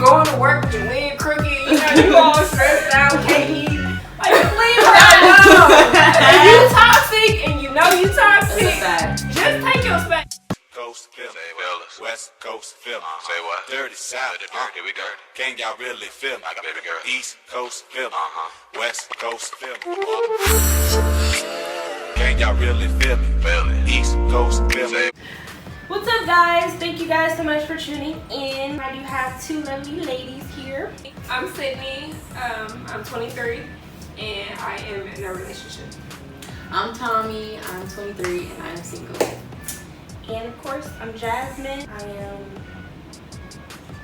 going to work with your leg crooked, you all stressed out, can't eat. Like, leave her alone. If you toxic and you know you toxic, just take your space. Coast Philly, West Coast Philly. Say what? Dirty South. Here we go. Can y'all really feel me? Like a baby girl. East Coast Philly. West Coast Philly. Can y'all really feel me? East Coast Philly. What's up, guys? Thank you guys so much for tuning in. I do have two lovely ladies here. I'm Sydney. I'm 23 and I am in a relationship. I'm Tommy. I'm 23 and I am single. And of course, I'm Jasmine. I am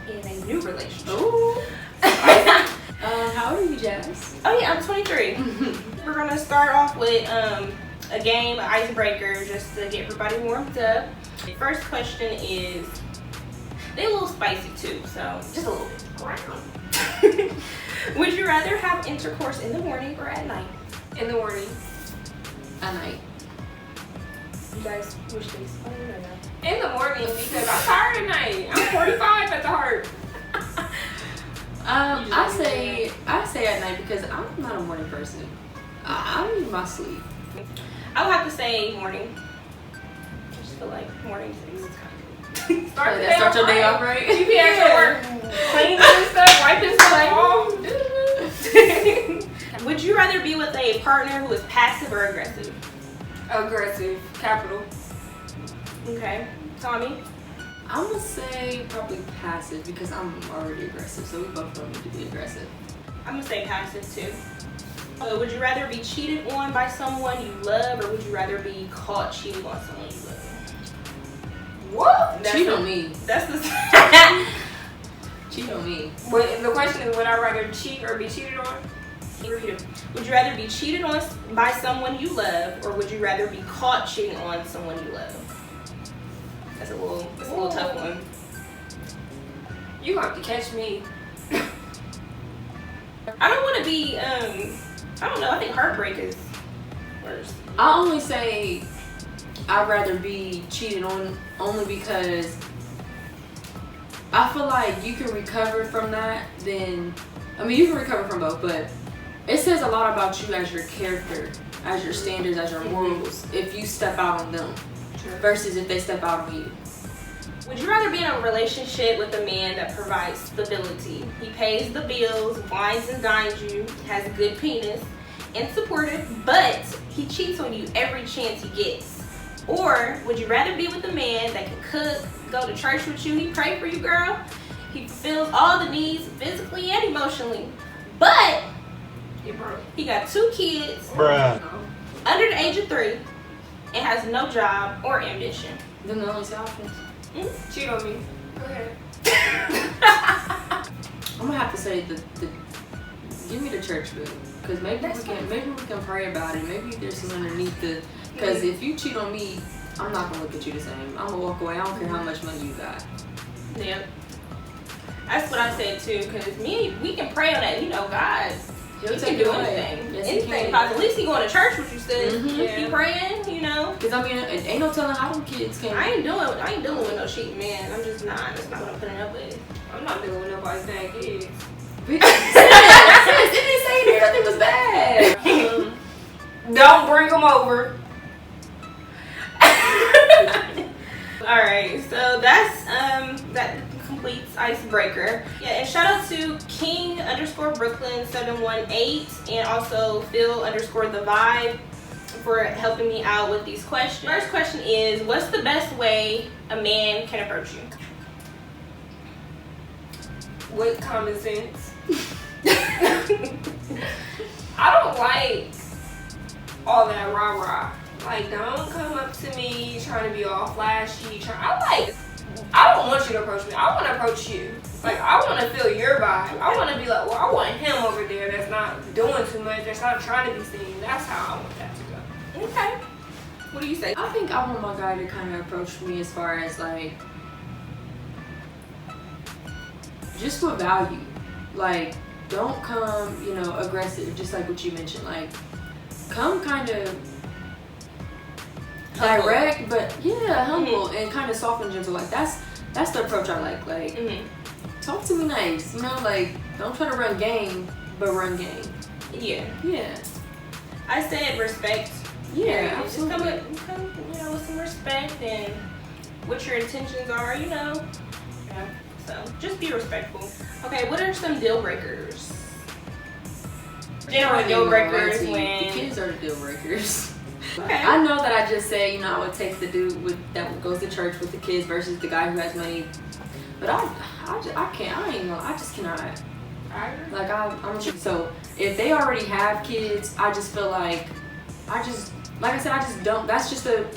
in a new relationship. Ooh. How old are you, Jazz? Oh yeah, I'm 23. We're gonna start off with a game, an icebreaker, just to get everybody warmed up. First question is, they're a little spicy too, so just a little bit. Would you rather have intercourse in the morning or at night? In the morning. At night. You guys wish to explain or no? In the morning because I'm tired at night. I'm 45 at the heart. I say at night because I'm not a morning person. I need my sleep. I would have to say morning. I just feel like morning things is kind of Start your day off right. You be at work cleaning and stuff, wiping stuff off. Would you rather be with a partner who is passive or aggressive? Aggressive, capital. Okay. Tommy? I'm gonna say probably passive because I'm already aggressive, so we both don't need to be aggressive. I'm gonna say passive too. Would you rather be cheated on by someone you love, or would you rather be caught cheating on someone you love? What? Cheat on me. That's the Cheat on me. But the question is, would I rather cheat or be cheated on? Would you rather be cheated on by someone you love, or would you rather be caught cheating on someone you love? That's a little tough one. You gonna have to catch me. I don't want to be. I don't know. I think heartbreak is worse. I only say I'd rather be cheated on only because I feel like you can recover from that. You can recover from both, but it says a lot about you as your character, as your standards, as your morals, if you step out on them versus if they step out on you. Would you rather be in a relationship with a man that provides stability? He pays the bills, wines and dines you, has a good penis, and supportive, but he cheats on you every chance he gets? Or would you rather be with a man that can cook, go to church with you, he pray for you, girl, he fulfills all the needs physically and emotionally, but he got 2 kids, under the age of 3, and has no job or ambition? Then the only options. Cheat on me. Go ahead. I'm gonna have to say the give me the church bill, because maybe we can pray about it. Maybe there's some underneath the. Because if you cheat on me, I'm not gonna look at you the same. I'm gonna walk away. I don't care how much money you got. Yep. That's what I said too. Because we can pray on that. You know, God. He can do anything. Yes, anything. At least he going to church, what you said. He praying, you know. Because ain't no telling how them kids can. I ain't dealing with no cheating man. I'm just not. That's not what I'm putting up with. I'm not dealing with nobody's bad kids. It didn't say nothing was bad. Don't bring them over. All right, so that's that completes icebreaker. Yeah, and shout out to King_Brooklyn718 and also Phil_the Vibe for helping me out with these questions. First question is, what's the best way a man can approach you? With common sense. I don't like all that rah-rah. Like, don't come up to me trying to be all flashy. I don't want you to approach me. I want to approach you. Like, I want to feel your vibe. I want to be like, well, I want him over there that's not doing too much, that's not trying to be seen. That's how I want that to go. Okay. What do you say? I think I want my guy to kind of approach me as far as like, just for value. Like, don't come, aggressive, just like what you mentioned. Like, come kind of direct, but humble and kind of soft and gentle. Like, that's the approach I like. Like, talk to me nice. You know, like, don't try to run game, but run game. Yeah. Yeah. I said respect. Yeah, Just come with some respect and what your intentions are, Yeah. So just be respectful. Okay, what are some deal breakers? General deal breakers The when kids are the deal breakers. Okay. I know that I just said, I would take the dude that goes to church with the kids versus the guy who has money. But I can't. I just cannot. I agree. Like I'm so if they already have kids, I just feel like I just don't. That's just a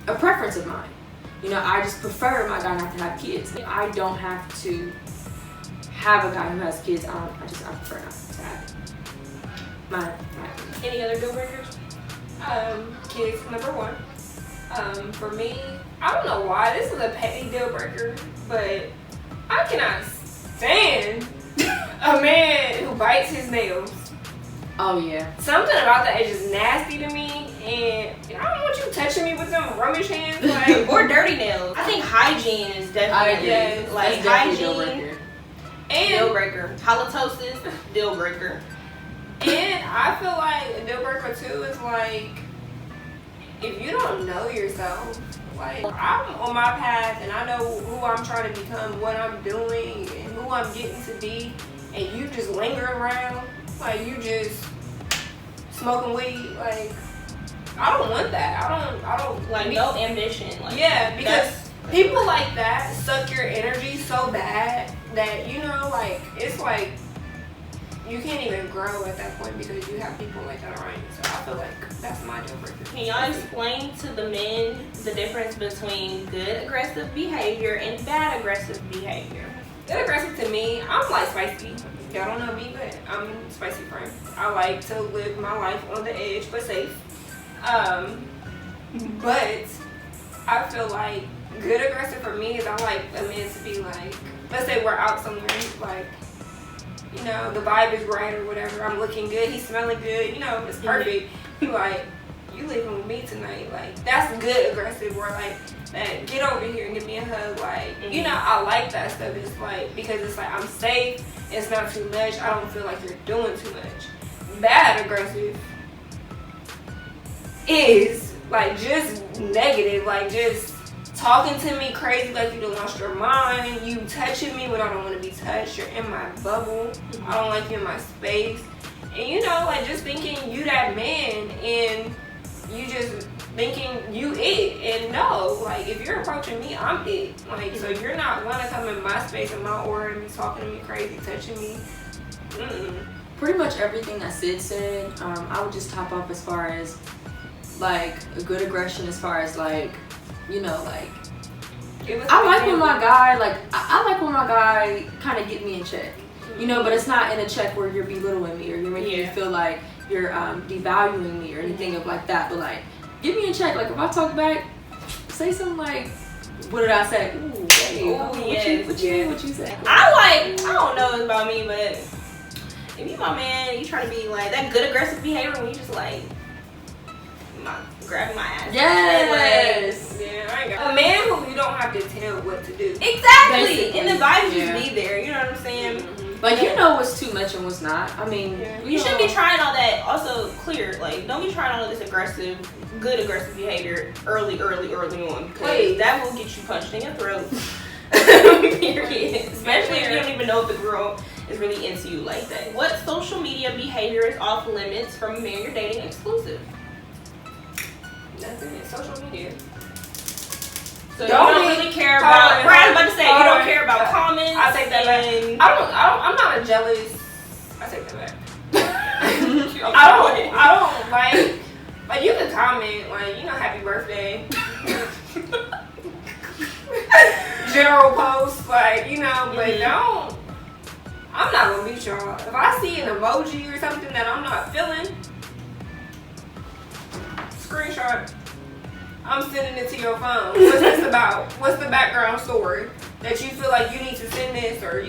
preference of mine. I just prefer my guy not to have kids. I don't have to have a guy who has kids. I prefer not to have it. My Any other deal breakers? Kids, number one. For me, I don't know why this is a petty deal breaker, but I cannot stand a man who bites his nails. Oh yeah. Something about that is just nasty to me, and I don't want you touching me with them rubbish hands, like Or dirty nails. I think hygiene is definitely Yes, like That's definitely a deal hygiene. breaker. Deal and breaker. Halitosis, deal breaker. I feel like a deal breaker too is like if you don't know yourself. Like, I'm on my path and I know who I'm trying to become, what I'm doing, and who I'm getting to be, and you just linger around, like you just smoking weed. Like, I don't want that. I don't Like no ambition. Like Yeah, because people like that suck your energy so bad that like it's like you can't even grow at that point because you have people like that around you. So I feel like that's my deal breaker. Can y'all explain to the men the difference between good aggressive behavior and bad aggressive behavior? Good aggressive to me, I'm like spicy. Y'all don't know me, but I'm a spicy friend. I like to live my life on the edge, but safe. But I feel like good aggressive for me is I like a man to be like, let's say we're out somewhere, like, the vibe is right or whatever. I'm looking good, he's smelling good, it's perfect. He like, you leaving with me tonight. Like, that's good aggressive. Or like, man, get over here and give me a hug. Like, I like that stuff. It's like, because it's like, I'm safe, it's not too much, I don't feel like you're doing too much. Bad aggressive is like just negative, like just talking to me crazy like you done lost your mind, you touching me when I don't want to be touched, you're in my bubble, I don't like you in my space, and like just thinking you that man, and you just thinking you it, and no, like if you're approaching me, I'm it, like so you're not gonna come in my space and my aura and be talking to me crazy, touching me. Pretty much everything that Sid said, I would just top off as far as like a good aggression, as far as like, like I like when my guy I like when my guy kind of get me in check, but it's not in a check where you're belittling me or you're making me feel like you're devaluing me or anything of like that, but like get me in check. Like if I talk back, say something like, what did I say? Ooh, hey, what you say? I don't know it's about me, but if you my man, you try to be like that good aggressive behavior when you just like grabbing my ass. Yes. Yeah, I ain't got a man who you don't have to tell what to do. Exactly. Basically, And the vibes just be there. You know what I'm saying? Like what's too much and what's not. I mean, You shouldn't be trying all that. Also, clear. Like, don't be trying all of this good aggressive behavior early on, because that will get you punched in your throat. Period. Especially if you don't even know if the girl is really into you like that. What social media behavior is off limits from a man you're dating exclusive? Nothing. It's social media. So you don't really care about. I was about to say you don't care about comments. I take that back. I'm not a jealous. I take that back. I don't like you can comment like happy birthday. General post like but don't. I'm not gonna beat y'all. If I see an emoji or something that I'm not feeling, screenshot. I'm sending it to your phone. What's this about? What's the background story that you feel like you need to send this, or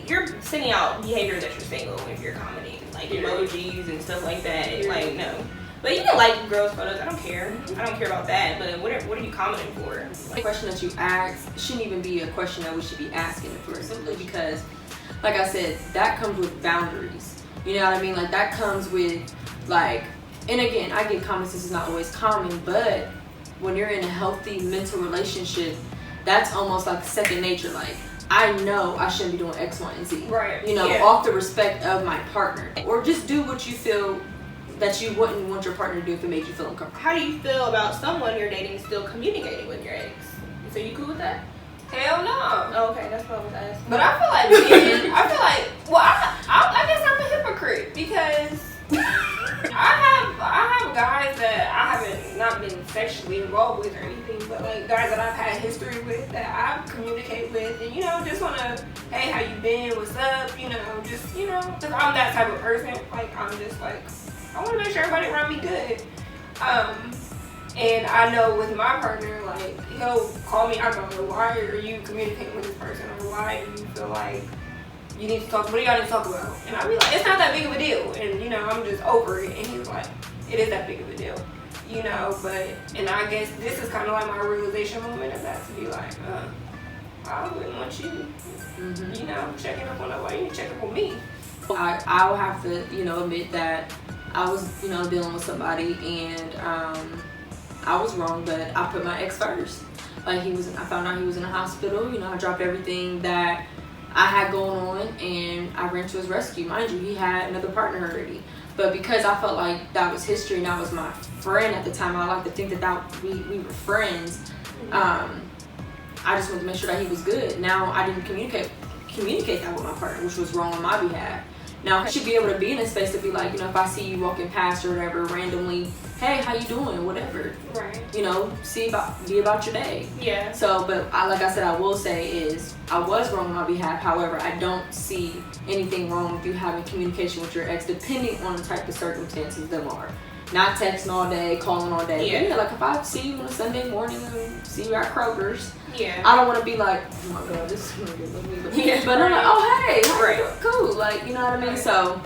You're sending out behavior that you're single if you're commenting, like emojis and stuff like that. Like no, But you can like girls' photos. I don't care. I don't care about that. But what are you commenting for? The question that you ask shouldn't even be a question that we should be asking for, simply because, like I said, that comes with boundaries. You know what I mean? Like, that comes with, like, and again, I get comments, this is not always common, but when you're in a healthy mental relationship, that's almost like second nature. Like, I know I shouldn't be doing X, Y, and Z. Right. You know, off the respect of my partner. Or just do what you feel that you wouldn't want your partner to do if it made you feel uncomfortable. How do you feel about someone you're dating still communicating with your ex? So you cool with that? Hell no. Oh, okay, that's what I was asking. But I feel like men, I guess I'm a hypocrite because I have guys that I haven't not been sexually involved with or anything, but like guys that I've had history with that I communicate with, and just wanna, hey, how you been? What's up? Just because I'm that type of person. Like, I'm just like, I want to make sure everybody around me good. And I know with my partner, like, he'll call me, I don't know, why are you communicating with this person? Or why do you feel like you need to talk, what do y'all need to talk about? And I'll be like, it's not that big of a deal. And, I'm just over it. And he's like, it is that big of a deal. And I guess this is kind of like my realization moment of that, to be like, I wouldn't want you, checking up on nobody. You need to check up on me. I'll have to, admit that I was, dealing with somebody, and I was wrong, but I put my ex first. Like, I found out he was in the hospital. I dropped everything that I had going on, and I ran to his rescue. Mind you, he had another partner already. But because I felt like that was history and that was my friend at the time, I like to think that we were friends. I just wanted to make sure that he was good. Now, I didn't communicate that with my partner, which was wrong on my behalf. Now, I should be able to be in a space to be like, if I see you walking past or whatever, randomly, hey, how you doing, whatever. Right. Be about your day. Yeah. So, but like I said, I will say is, I was wrong on my behalf. However, I don't see anything wrong with you having communication with your ex, depending on the type of circumstances them are. Not texting all day, calling all day. Yeah. But like if I see you on a Sunday morning and see you at Kroger's, yeah, I don't want to be like, oh my God, this is gonna get me. Yeah. But I'm like, oh hey, Right. Cool, like, you know what I mean? So,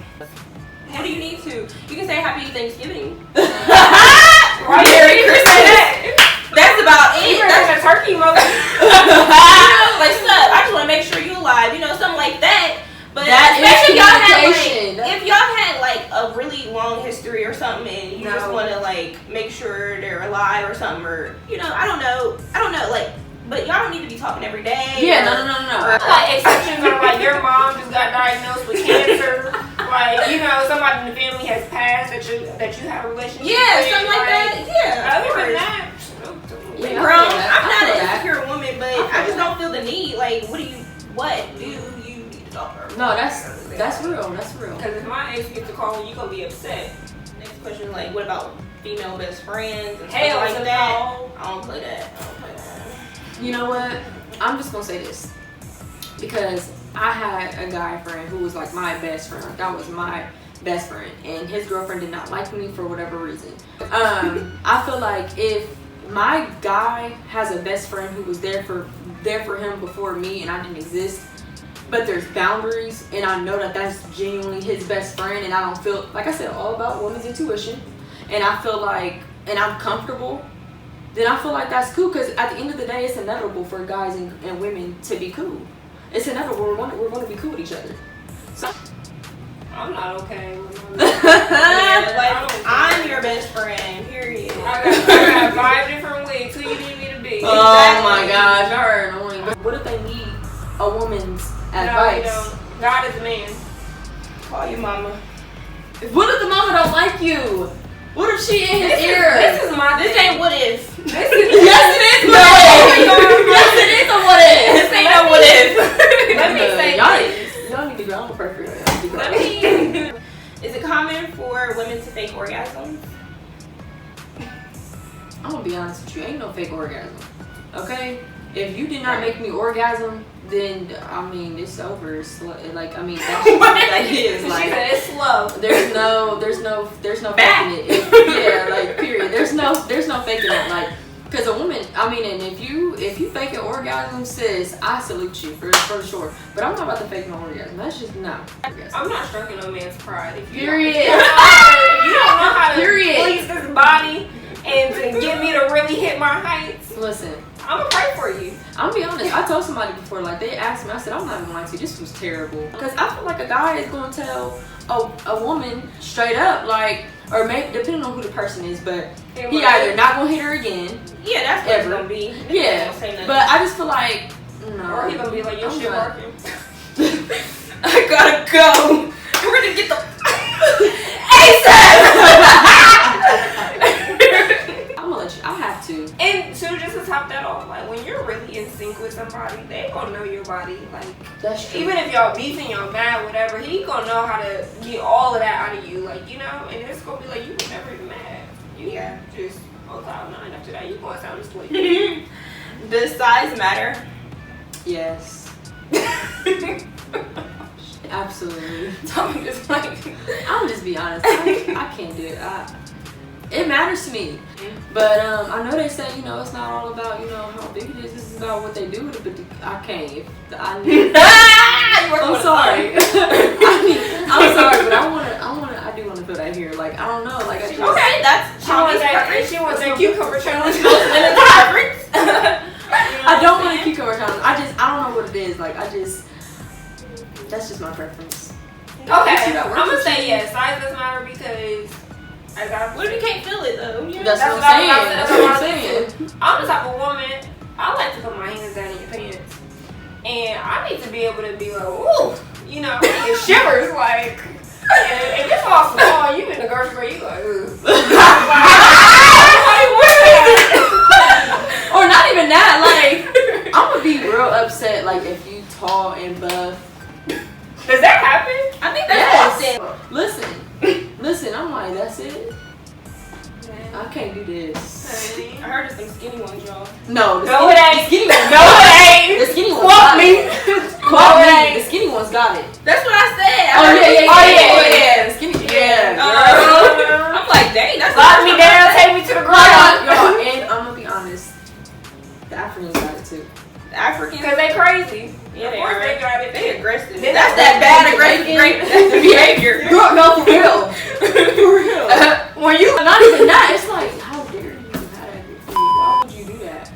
what do you need to? You can say Happy Thanksgiving. Right. Merry Christmas. That's about it. That's a turkey mother. Like, stuff. I just want to make sure you're alive. Something like that. But that especially is if y'all had like a really long history or something, and you just want to like make sure they're alive or something, or I don't know, like. But y'all don't need to be talking every day. Yeah, no. Like, exceptions are like your mom just got diagnosed with cancer. Like, somebody in the family has passed that you have a relationship with. Something like that. Yeah. Other than that, I'm not an insecure woman, but I just don't feel the need. Like, what do you need to talk to her? No, that's real. That's real. Because if my ex gets a call, you gonna be upset. Next question, like, what about female best friends and Hell stuff like that? no. I don't play that. You know what? I'm just gonna say this, because I had a guy friend who was like my best friend. Like, that was my best friend, and his girlfriend did not like me for whatever reason. I feel like if my guy has a best friend who was there for him before me, and I didn't exist, but there's boundaries, and I know that that's genuinely his best friend, and I don't feel, like I said, all about women's intuition, and I feel like, and I'm comfortable, then I feel like that's cool, because at the end of the day, it's inevitable for guys and women to be cool. It's inevitable. We're going to be cool with each other. So I'm not okay with I'm your best friend, period. I got 5 different ways who you need me to be. Oh my gosh, y'all are annoying. But what if they need a woman's advice? No. God is a man. Call your mama. What if the mama don't like you? What if she in his ear? This is my This thing. ain't what if. This is Yes, it is. No. Yes, it is a what if. This ain't no what if. Let me say this. Y'all need to go. I'm perfect. Let me. Is it common for women to fake orgasms? I'm gonna be honest with you. Ain't no fake orgasm. Okay? If you did not make me orgasm, then I mean it's over. It's like, I mean that's that is She like said it's slow. there's no faking it. Yeah, like period. There's no faking it. Like Cause a woman, I mean, and if you fake an orgasm, sis, I salute you for sure. But I'm not about to fake no orgasm. That's just no. I'm not stroking no man's pride. If you Period. If you don't know how to Period. please this body and to get me to really hit my heights, Listen, I'm gonna pray for you. I'm gonna be honest. I told somebody before, like they asked me, I said I'm not even lying to you. This was terrible. Because I feel like a guy is gonna tell a woman straight up, like, or maybe depending on who the person is, but he either not gonna hit her again. Yeah, that's what it's Ever. gonna be. Yeah, but I just feel like no. Or he gonna be like, your I'm shit not. working. I gotta go. We're gonna get the I'm gonna let you. I have to. And so just to top that off, like when you're really in sync with somebody, they gonna know your body. Like That's true. even if y'all beefing, y'all mad, whatever, he gonna know how to get all of that out of you. Like, you know, and it's gonna be like you were never even mad. You just on cloud nine after that. You gonna sound asleep. Does size matter? Yes. Absolutely. I'm just like, I'll just be honest. I can't do it. It matters to me. But I know they say, you know, it's not all about, you know, how big it is. This is about what they do with it. But I can't. I I'm sorry. I'm sorry, but I do want to feel that here. Like, I don't know. Like, I just, okay, that's She wants that cucumber challenge. I don't want to cucumber challenge. I don't know what it is. Like, that's just my preference. Okay, I'm gonna say yes. Size does matter because what if you can't feel it though? That's what I'm saying. That's what I'm saying. I'm the type of woman, I like to put my hands down in your pants. And I need to be able to be like, ooh, you know, it shivers like, and this all small, you in the grocery store, you like, ooh. Or not even that, like, I'm gonna be real upset, like, if you tall and buff. Does that happen? I think that's Yes. awesome. Listen, I'm like, that's it? I can't do this. Honey. I heard of some skinny ones, y'all. No, the No, it ain't. skinny ones. No, it ain't. The skinny ones Quote got me. it. Quote me. The skinny ones got it. That's what I said. Oh, yeah. yeah. The skinny, yeah. I'm like, dang, that's Lock me down, take me to the ground. Y'all, and I'm gonna be honest, the Africans got it too. African. Because they crazy. Yeah, Of course they got it. They aggressive. They- That's that bad aggressive behavior. Girl, no, for real. For real. When you Not even that. It's like, how dare you have that? Why would you do that?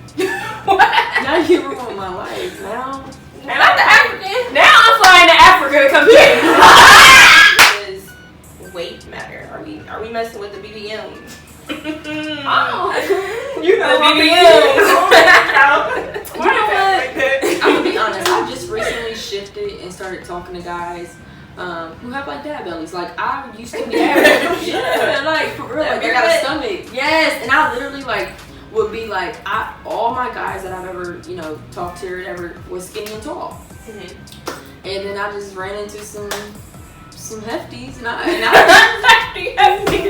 Now you ruined my life. Now. and I'm the African. Now I'm flying to Africa to come get you. Does weight matter? Are we messing with the BBMs? Oh, you know The what BBMs. Why you like that? I'm gonna be honest. I just recently shifted and started talking to guys who have like dad bellies. Like I used to be, yeah, like for real. Like I got a stomach. Yes, and I literally like would be like all my guys that I've ever talked to or whatever was skinny and tall. Mm-hmm. And then I just ran into some hefties, and I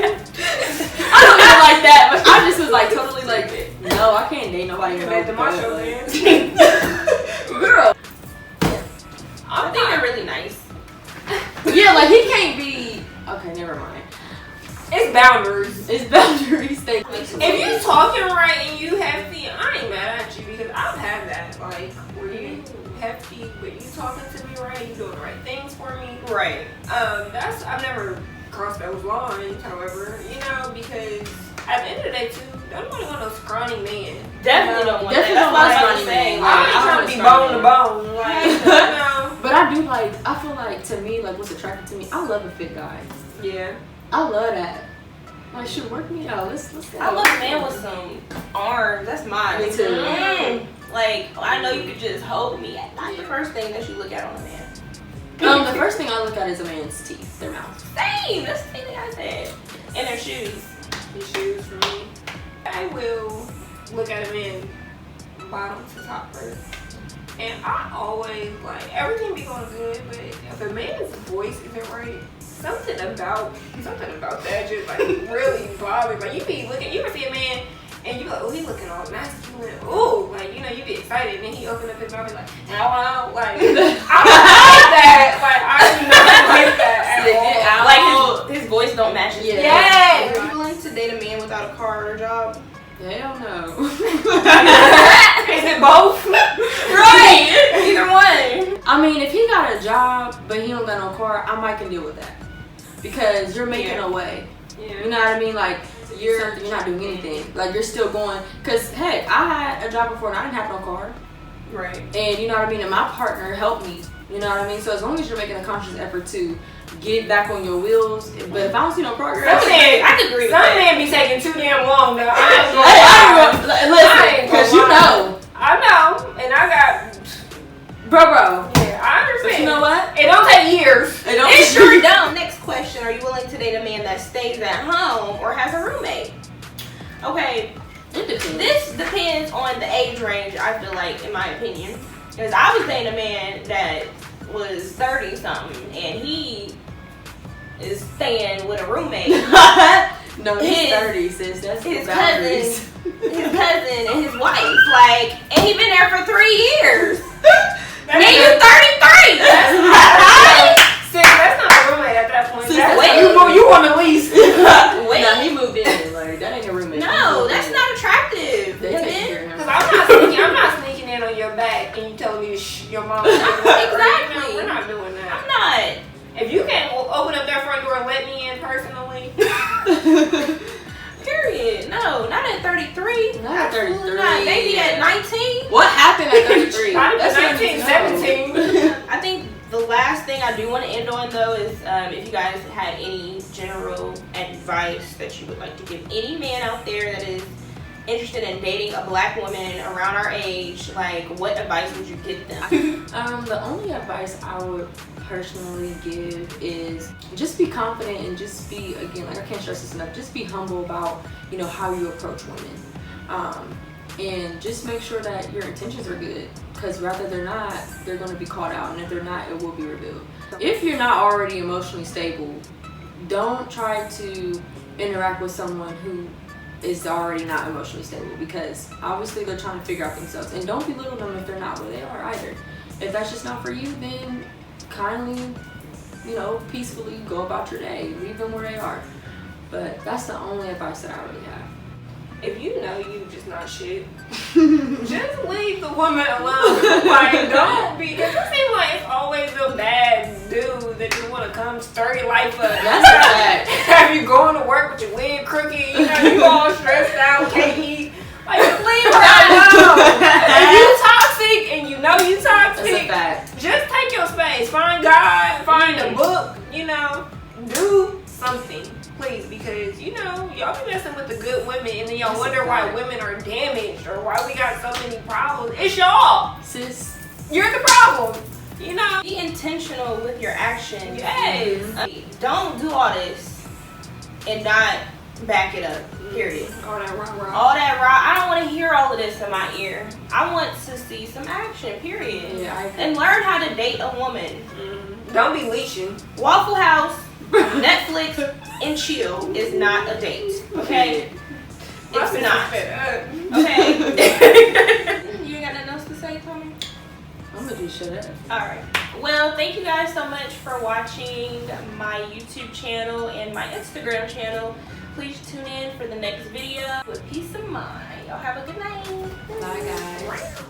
don't even like that, but I just was like totally like, no, I can't date nobody. At the Marshall land. Girl. I think they're really nice. Yeah, like he can't be. Okay, never mind. It's boundaries. It's boundaries. If you talking right and you hefty, I ain't mad at you because I've had that. Like, were you hefty, but you talking to me right, you doing the right things for me. Right. I've never crossed those lines, however, because at the end of the day too, don't want to want no scrawny man. Definitely don't want Definitely that. don't That's want what I scrawny was saying. man. I ain't trying to be bone to bone. Like, But I do like. I feel like to me, like what's attractive to me, I love a fit guy. yeah. I love that. Like, should work me out. Let's go. I love a man with some arms. That's mine. Me too. Like, I know you could just hold me. That's the first thing that you look at on a man. The first thing I look at is a man's teeth, their mouth. Same. That's the thing I said. And their shoes. The shoes for me. I will look at a man bottom to top first. And I always, like, everything be going good, but if a man's voice isn't right, something about that just, like, really bothers. Like, you ever see a man and you go, oh, he looking all masculine. Ooh, like, you get excited, and then he open up his mouth and like, hello, like, I don't like that. Like, I do not like that at all. Like, his voice don't match his Yeah. Yes. Would you like to date a man without a car or a job? Hell no. job, but he don't got no car, I might can deal with that. Because you're making a way. Yeah. You know what I mean? Like, you're not doing anything. Like, you're still going. Because, heck, I had a job before and I didn't have no car. Right. And you know what I mean? And my partner helped me. You know what I mean? So as long as you're making a conscious effort to get back on your wheels. But if I don't see no progress, I could agree with some that. men be taking too damn long though. Listen, because you know. I know. And I got... Bro. Yeah, I understand. But you know what? It don't take years. It sure don't. Next question: are you willing to date a man that stays at home or has a roommate? Okay, this depends on the age range. I feel like, in my opinion, because I was dating a man that was 30 something, and he is staying with a roommate. No, he's 30, sis. That's his boundaries. his cousin and his wife, like, and he been there for 3 years. And he was 33. Sis, that's not a roommate at that point. Sis, You want the lease. Wait. No, he moved in. Like, that ain't a roommate. No, that's not attractive. They take care of him. Because I'm not sneaking in on your back and you telling me your mom. Exactly. We're not doing that. I'm not. If you can't open up that front door and let me in personally. Period. No, not at 33. Not at 33. Absolutely not. Maybe at 19. What happened at 33? Probably That's 19, 17. I think the last thing I do want to end on, though, is if you guys had any general advice that you would like to give any man out there that is interested in dating a black woman around our age, like, what advice would you give them? The only advice I would personally give is just be confident and just be, again, like, I can't stress this enough, just be humble about, you know, how you approach women. And just make sure that your intentions are good, because rather they're not, they're going to be called out, and if they're not, it will be revealed. If you're not already emotionally stable, don't try to interact with someone who is already not emotionally stable, because obviously they're trying to figure out themselves, and don't belittle them if they're not where they are either. If that's just not for you, then kindly, you know, peacefully go about your day, leave them where they are. But that's the only advice that I really have. If you know you just not shit, just leave the woman alone. Like, don't be, because it seems like it's always a bad dude that you want to come stir your life up. That's a fact. Have you going to work with your wig crooked, you know, you all stressed out, can't eat. Like, just leave her alone. If you toxic and you know you That's a toxic, fact. just take your space. Find God, find a book, you know, do something. Please, because, you know, y'all be messing with the good women and then y'all wonder why women are damaged or why we got so many problems. It's y'all. Sis, You're the problem. You know? Be intentional with your actions. Yes. Don't do all this and not back it up. Period. All that rah-rah. All that raw. I don't want to hear all of this in my ear. I want to see some action. Period. yeah, I agree. And learn how to date a woman. Don't be leeching. Waffle House, Netflix, and chill is not a date. Okay? It's not. Okay? You ain't got nothing else to say, Tommy? I'm gonna just shut up. Alright. Well, thank you guys so much for watching my YouTube channel and my Instagram channel. Please tune in for the next video with peace of mind. Y'all have a good night. Bye, guys.